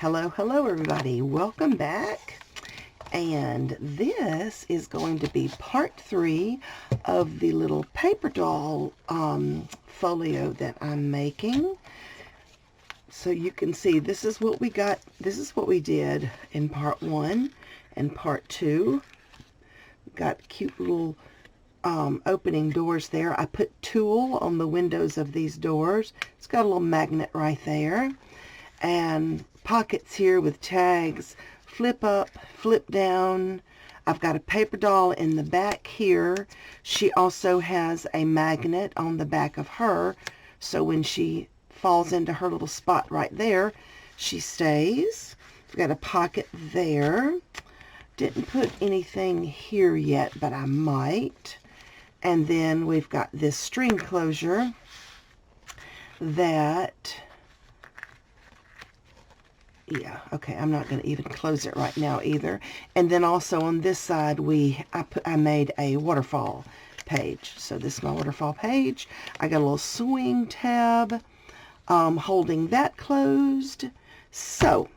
Hello everybody. Welcome back. And this is going to be part 3 of the little paper doll folio that I'm making. So you can see this is what we got. This is what we did in part 1 and part 2. Got cute little opening doors there. I put tulle on the windows of these doors. It's got a little magnet right there. And pockets here with tags, flip up, flip down. I've got a paper doll in the back here. She also has a magnet on the back of her, so when she falls into her little spot right there, she stays. I've got a pocket there. Didn't put anything here yet, but I might. And then we've got this string closure that... yeah, okay, I'm not going to even close it right now either. And then also on this side, I made a waterfall page. So this is my waterfall page. I got a little swing tab holding that closed. So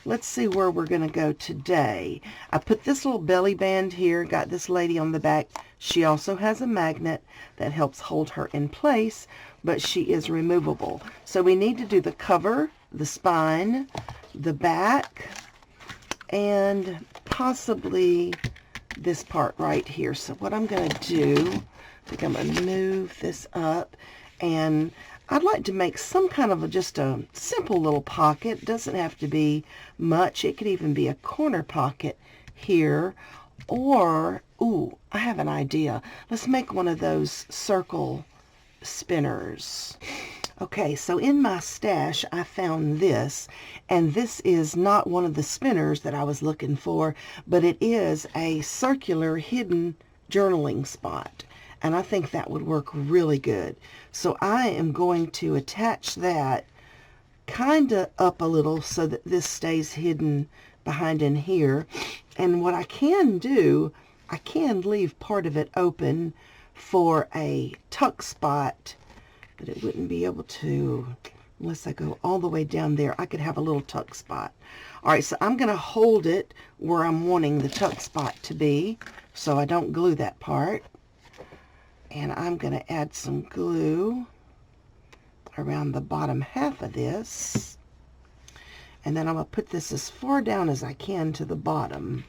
let's see where we're going to go today. I put this little belly band here, got this lady on the back. She also has a magnet that helps hold her in place, but she is removable. So we need to do the cover, the spine, the back, and possibly this part right here. So what I'm going to do, I think I'm going to move this up, and I'd like to make some kind of just a simple little pocket. It doesn't have to be much. It could even be a corner pocket here, or, ooh, I have an idea. Let's make one of those circle spinners. Okay, so in my stash, I found this, and this is not one of the spinners that I was looking for, but it is a circular hidden journaling spot, and I think that would work really good. So I am going to attach that kind of up a little so that this stays hidden behind in here. And what I can do, I can leave part of it open for a tuck spot, but it wouldn't be able to unless I go all the way down there. I could have a little tuck spot. All right, so I'm going to hold it where I'm wanting the tuck spot to be so I don't glue that part. And I'm going to add some glue around the bottom half of this. And then I'm going to put this as far down as I can to the bottom,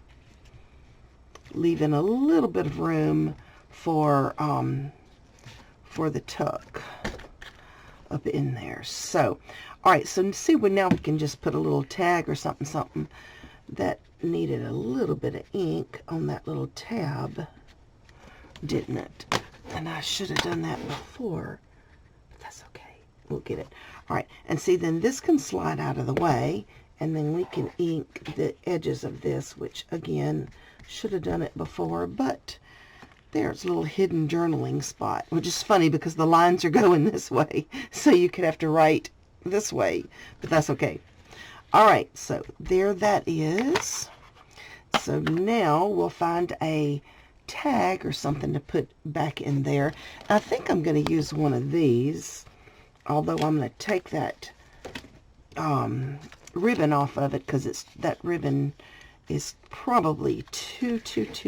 leaving a little bit of room for the tuck up in there. So, all right, so see, now we can just put a little tag or something that needed a little bit of ink on that little tab, didn't it? And I should have done that before, but that's okay. We'll get it. All right, and see, then this can slide out of the way, and then we can ink the edges of this, which, again, should have done it before, but there's a little hidden journaling spot, which is funny because the lines are going this way, so you could have to write this way, but that's okay. All right, so there that is. So now we'll find a tag or something to put back in there. I think I'm going to use one of these, although I'm going to take that ribbon off of it because that ribbon is probably too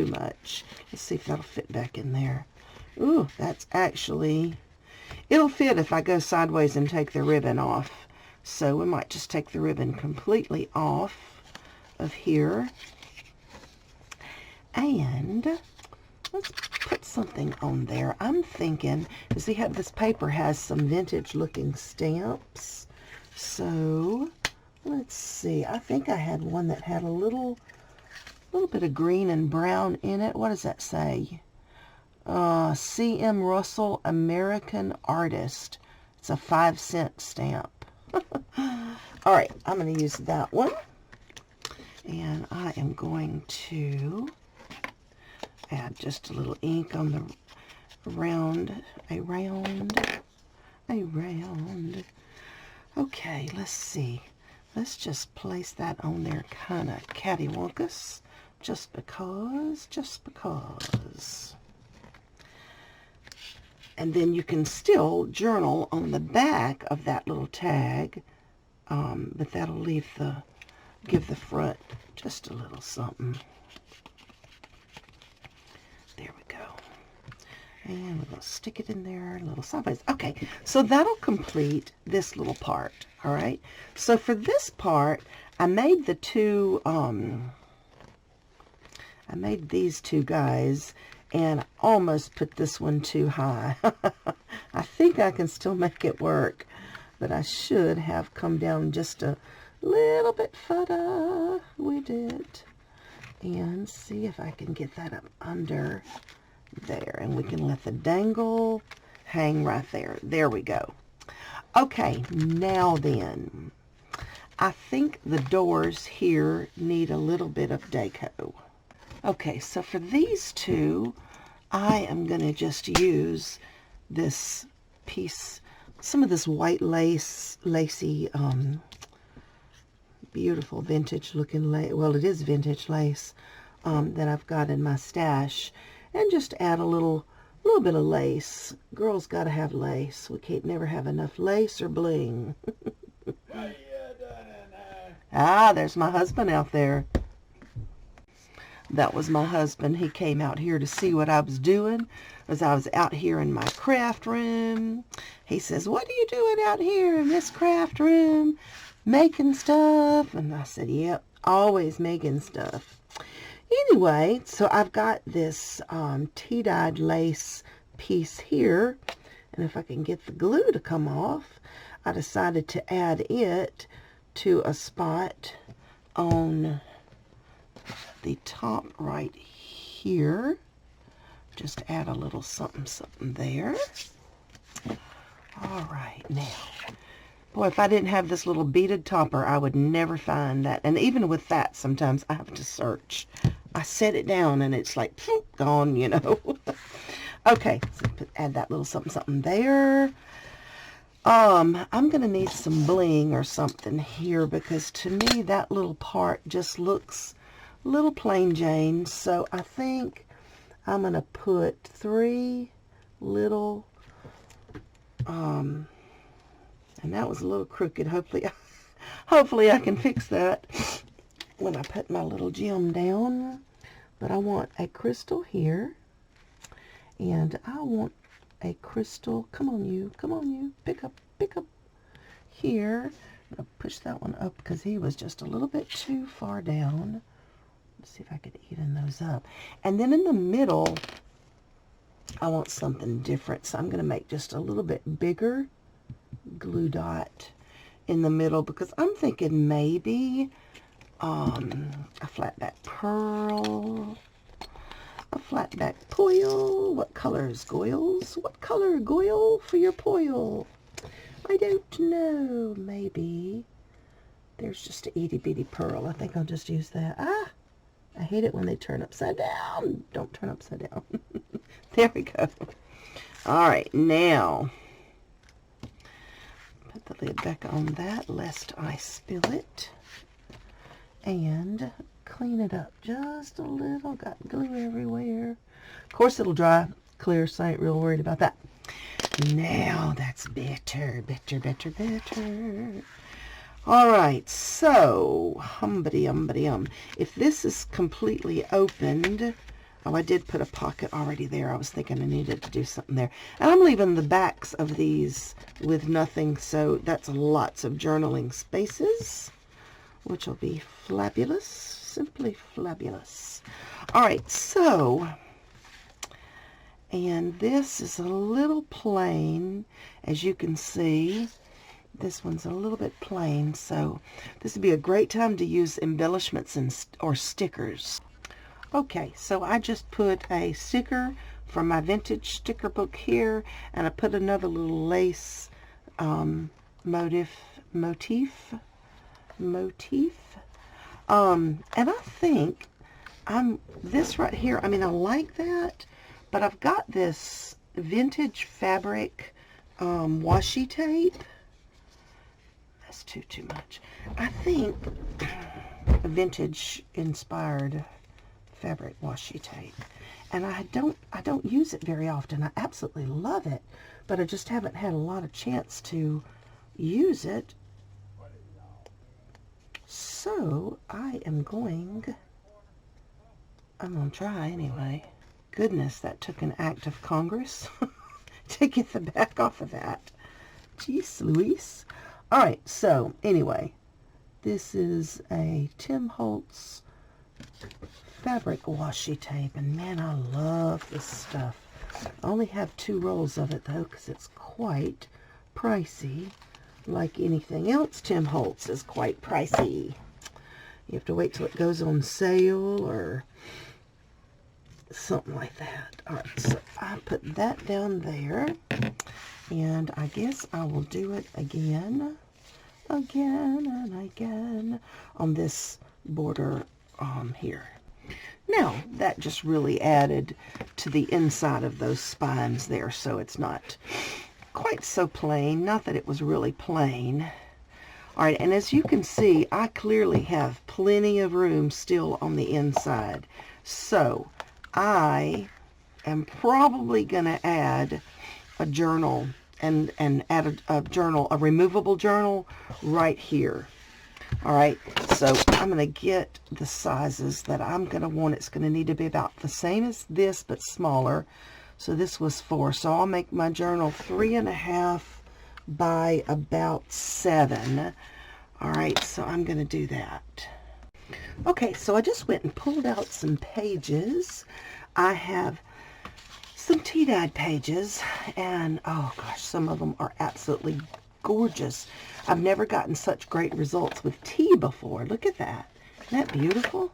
much. Let's see if that'll fit back in there. Ooh, that's actually, it'll fit if I go sideways and take the ribbon off. So we might just take the ribbon completely off of here. And let's put something on there. I'm thinking, you see how this paper has some vintage looking stamps. So let's see. I think I had one that had a little bit of green and brown in it. What does that say? C.M. Russell, American Artist. It's a 5-cent stamp. All right, I'm going to use that one. And I am going to add just a little ink on the round. Okay, let's see. Let's just place that on there kind of cattywampus, just because. And then you can still journal on the back of that little tag, but that'll leave the give the front just a little something. There we go. And we're going to stick it in there a little sideways. Okay, so that'll complete this little part, all right? So for this part, I made the two, I made these two guys, and I almost put this one too high. I think I can still make it work, but I should have come down just a little bit further with it. And see if I can get that up under there, and we can let the dangle hang right there. There we go. Okay, now then, I think the doors here need a little bit of deco. Okay, so for these two, I am going to just use this piece, some of this white lacy, beautiful vintage looking lace. Well, it is vintage lace that I've got in my stash, and just add a little bit of lace. Girls got to have lace. We can't never have enough lace or bling. What are you doing in there? Ah, there's my husband out there. That was my husband. He came out here to see what I was doing as I was out here in my craft room. He says, "What are you doing out here in this craft room? Making stuff?" And I said, "Yep, always making stuff." Anyway, so I've got this tea-dyed lace piece here, and if I can get the glue to come off, I decided to add it to a spot on the top right here. Just add a little something there. All right, now, boy, if I didn't have this little beaded topper, I would never find that. And even with that, sometimes I have to search. I set it down and it's like gone, you know. Okay, so add that little something there. I'm gonna need some bling or something here, because to me that little part just looks a little plain Jane. So I think I'm gonna put 3 little, and that was a little crooked. Hopefully I can fix that when I put my little gem down. But I want a crystal here, and I want a crystal, come on you, pick up here. I'm gonna push that one up because he was just a little bit too far down. Let's see if I could even those up. And then in the middle, I want something different, so I'm gonna make just a little bit bigger glue dot in the middle, because I'm thinking maybe a flat back pearl, a flat back foil. What color is Goyles? What color Goyle for your foil? I don't know. Maybe there's just a itty bitty pearl. I think I'll just use that. Ah, I hate it when they turn upside down. Don't turn upside down. There we go. All right, now put the lid back on that lest I spill it, and clean it up just a little. Got glue everywhere. Of course it'll dry clear, so I ain't real worried about that. Now that's better. All right, so humbity. If this is completely opened, oh, I did put a pocket already there. I was thinking I needed to do something there. And I'm leaving the backs of these with nothing, so that's lots of journaling spaces, which will be fabulous, simply fabulous. All right, so, and this is a little plain, as you can see. This one's a little bit plain, so this would be a great time to use embellishments or stickers. Okay, so I just put a sticker from my vintage sticker book here, and I put another little lace motif. And I think this right here, I mean, I like that, but I've got this vintage fabric washi tape. That's too much. I think a vintage inspired fabric washi tape, and I don't use it very often. I absolutely love it, but I just haven't had a lot of chance to use it. So I'm going to try anyway. Goodness, that took an act of Congress to get the back off of that. Jeez Louise. All right, so anyway, this is a Tim Holtz fabric washi tape, and man, I love this stuff. I only have 2 rolls of it though, because it's quite pricey. Like anything else, Tim Holtz is quite pricey. You have to wait till it goes on sale or something like that. All right, so I put that down there, and I guess I will do it again and again on this border here. Now, that just really added to the inside of those spines there, so it's not quite so plain. Not that it was really plain. All right, and as you can see, I clearly have plenty of room still on the inside. So I am probably going to add a journal and add a journal, a removable journal right here. All right, so I'm going to get the sizes that I'm going to want. It's going to need to be about the same as this, but smaller. So this was 4. So I'll make my journal 3.5 by about 7. All right, so I'm going to do that. Okay, so I just went and pulled out some pages. I have some tea-dyed pages, and oh gosh, some of them are absolutely gorgeous. I've never gotten such great results with tea before. Look at that. Isn't that beautiful?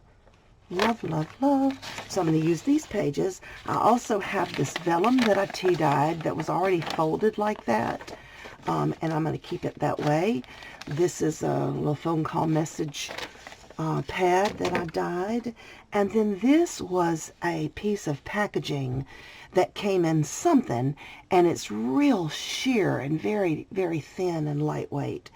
Love, love, love. So I'm going to use these pages. I also have this vellum that I tea-dyed that was already folded like that, and I'm going to keep it that way. This is a little phone call message pad that I dyed, and then this was a piece of packaging that came in something, and it's real sheer and very, very thin and lightweight,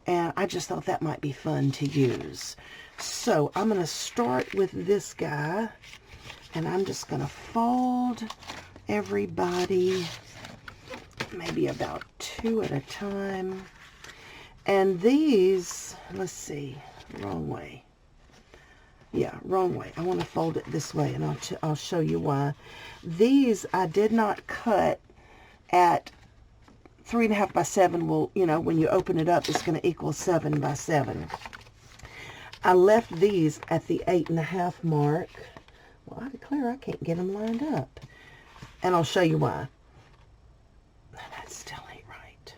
and I just thought that might be fun to use. So I'm going to start with this guy, and I'm just going to fold everybody maybe about 2 at a time. And these, let's see, wrong way. Yeah, wrong way. I want to fold it this way, and I'll show you why. These I did not cut at 3.5 by 7. Will, you know, when you open it up, it's going to equal 7 by 7. I left these at the 8.5 mark. Well, I declare I can't get them lined up, and I'll show you why. That still ain't right.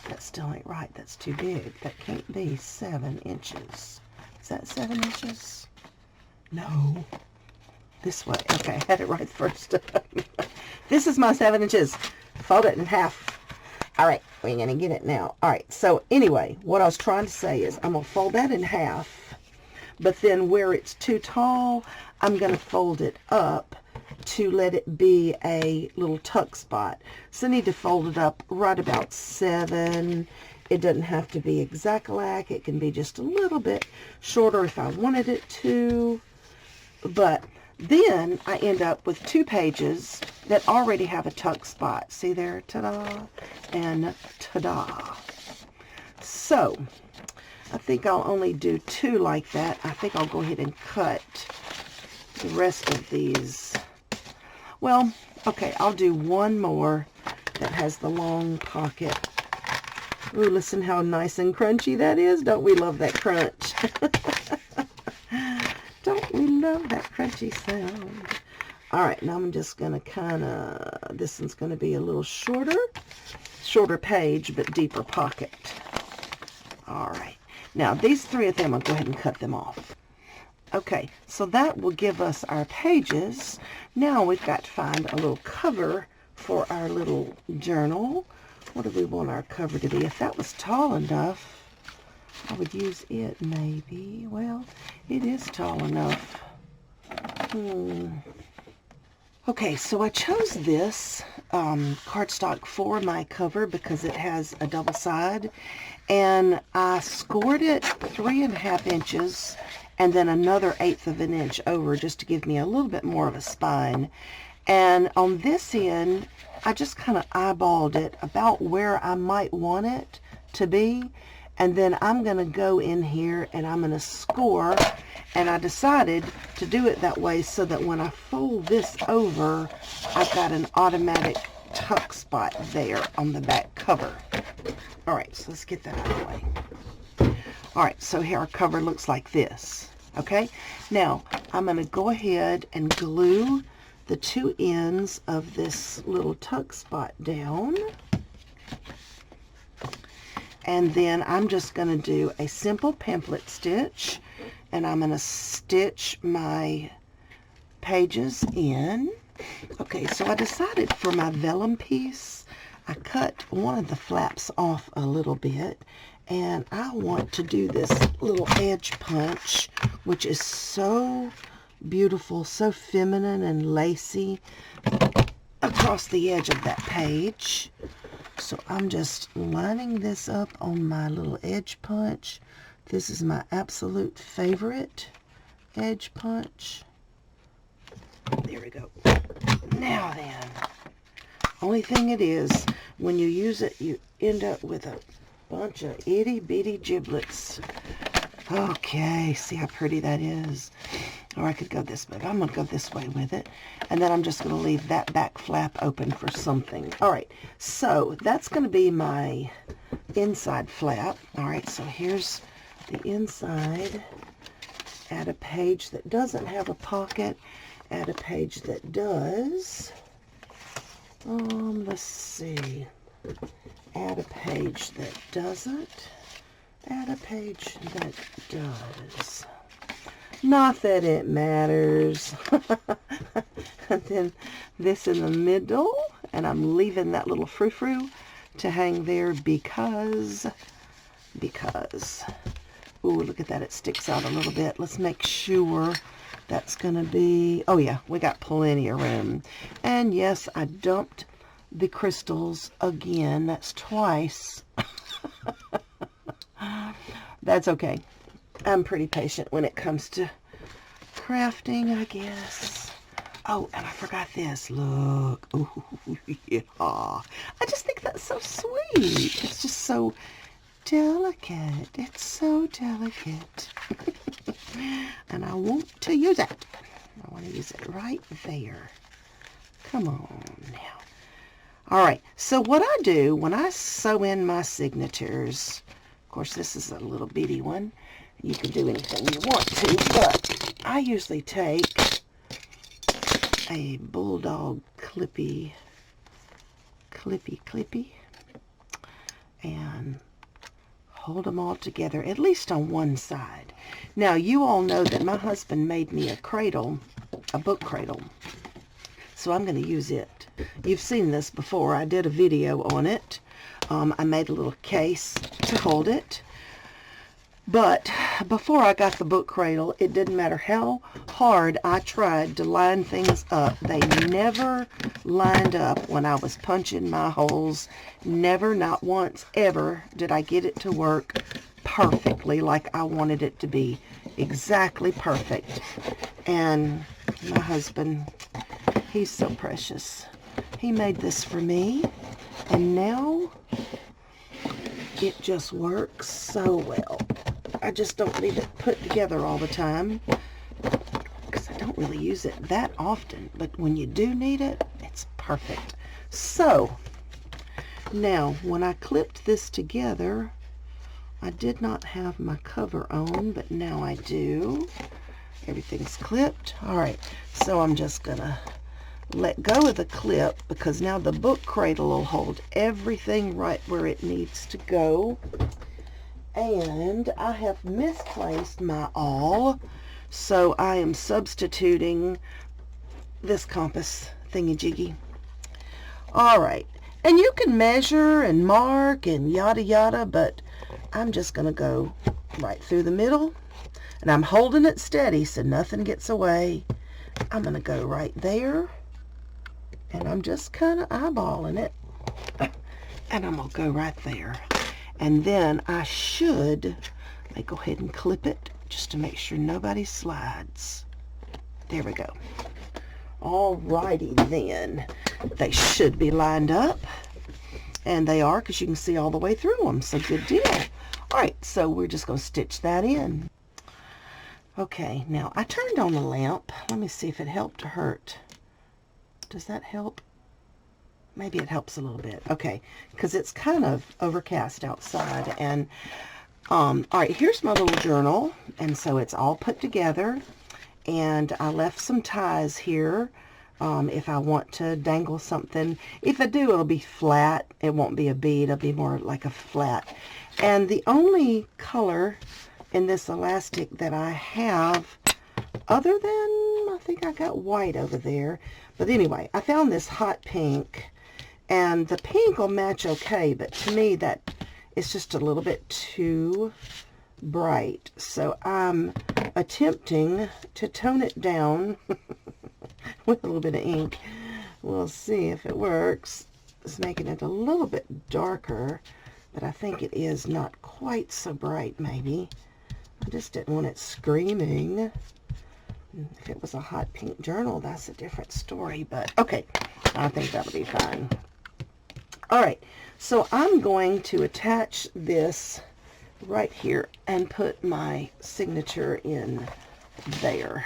That still ain't right. That's too big. That can't be 7 inches. Is that 7 inches? No. This way. Okay, I had it right the first time. This is my 7 inches. Fold it in half. All right, we're going to get it now. All right, so anyway, what I was trying to say is I'm going to fold that in half, but then where it's too tall, I'm going to fold it up to let it be a little tuck spot. So I need to fold it up right about 7. It doesn't have to be exact like. It can be just a little bit shorter if I wanted it to. But then I end up with 2 pages that already have a tuck spot. See there? Ta-da! And ta-da! So I think I'll only do 2 like that. I think I'll go ahead and cut the rest of these. Well, okay, I'll do 1 more that has the long pocket. Ooh, listen how nice and crunchy that is. Don't we love that crunch? Don't we love that crunchy sound? All right, now I'm just going to kind of, this one's going to be a little shorter page, but deeper pocket. All right. Now, these 3 of them, I'll go ahead and cut them off. Okay, so that will give us our pages. Now we've got to find a little cover for our little journal. What do we want our cover to be? If that was tall enough, I would use it maybe. Well, it is tall enough. Okay, so I chose this cardstock for my cover because it has a double side, and I scored it 3.5 inches and then another 1/8 of an inch over just to give me a little bit more of a spine. And on this end, I just kind of eyeballed it about where I might want it to be, And then I'm going to go in here and I'm going to score. And I decided to do it that way so that when I fold this over, I've got an automatic tuck spot there on the back cover. All right, so let's get that out of the way. All right, so here our cover looks like this. Okay, now I'm going to go ahead and glue the two ends of this little tuck spot down. And then I'm just going to do a simple pamphlet stitch, and I'm going to stitch my pages in. Okay, so I decided for my vellum piece, I cut one of the flaps off a little bit, and I want to do this little edge punch, which is so beautiful, so feminine and lacy across the edge of that page. So I'm just lining this up on my little edge punch. This is my absolute favorite edge punch. There we go. Now then, only thing it is, when you use it, you end up with a bunch of itty bitty giblets. Okay, see how pretty that is? Or I could go this way, but I'm going to go this way with it. And then I'm just going to leave that back flap open for something. All right, so that's going to be my inside flap. All right, so here's the inside. Add a page that doesn't have a pocket. Add a page that does. Let's see. Add a page that doesn't. Add a page that does. Not that it matters. And then this in the middle, and I'm leaving that little frou-frou to hang there because, ooh, look at that, it sticks out a little bit. Let's make sure that's gonna be, oh yeah, we got plenty of room. And yes, I dumped the crystals again. That's twice. That's okay. I'm pretty patient when it comes to crafting, I guess. Oh, and I forgot this. Look. Ooh, yeah. I just think that's so sweet. It's just so delicate. It's so delicate. And I want to use it. I want to use it right there. Come on now. All right. So what I do when I sew in my signatures, of course, this is a little bitty one. You can do anything you want to, but I usually take a bulldog clippy, and hold them all together, at least on one side. Now, you all know that my husband made me a cradle, a book cradle, so I'm going to use it. You've seen this before. I did a video on it. I made a little case to hold it. But before I got the book cradle, it didn't matter how hard I tried to line things up. They never lined up when I was punching my holes. Never, not once, ever did I get it to work perfectly like I wanted it to be. Exactly perfect. And my husband, he's so precious. He made this for me. And now it just works so well. I just don't leave it put together all the time because I don't really use it that often. But when you do need it, it's perfect. So now when I clipped this together, I did not have my cover on, but now I do. Everything's clipped. All right, so I'm just gonna let go of the clip because now the book cradle will hold everything right where it needs to go. And I have misplaced my awl, so I am substituting this compass thingy-jiggy. All right, and you can measure and mark and yada yada, but I'm just going to go right through the middle, and I'm holding it steady so nothing gets away. I'm going to go right there, and I'm just kind of eyeballing it, and I'm going to go right there. And then I should, let me go ahead and clip it just to make sure nobody slides. There we go. Alrighty then. They should be lined up. And they are, because you can see all the way through them. So good deal. All right, so we're just going to stitch that in. Okay, now I turned on the lamp. Let me see if it helped or hurt. Does that help? Maybe it helps a little bit. Okay, because it's kind of overcast outside. And all right, here's my little journal, and so it's all put together. And I left some ties here if I want to dangle something. If I do, it'll be flat. It won't be a bead. It'll be more like a flat. And the only color in this elastic that I have, other than, I think I got white over there. But anyway, I found this hot pink. And the pink will match okay, but to me that is just a little bit too bright. So I'm attempting to tone it down with a little bit of ink. We'll see if it works. It's making it a little bit darker, but I think it is not quite so bright maybe. I just didn't want it screaming. If it was a hot pink journal, that's a different story, but okay, I think that'll be fine. All right, so I'm going to attach this right here and put my signature in there.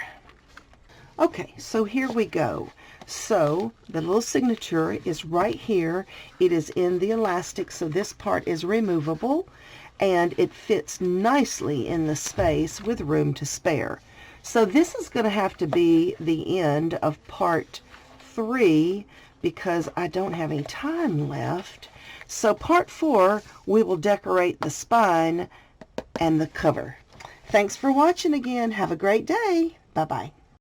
Okay, so here we go. So the little signature is right here. It is in the elastic, so this part is removable, and it fits nicely in the space with room to spare. So this is going to have to be the end of part 3 because I don't have any time left. So part 4, we will decorate the spine and the cover. Thanks for watching again. Have a great day. Bye-bye.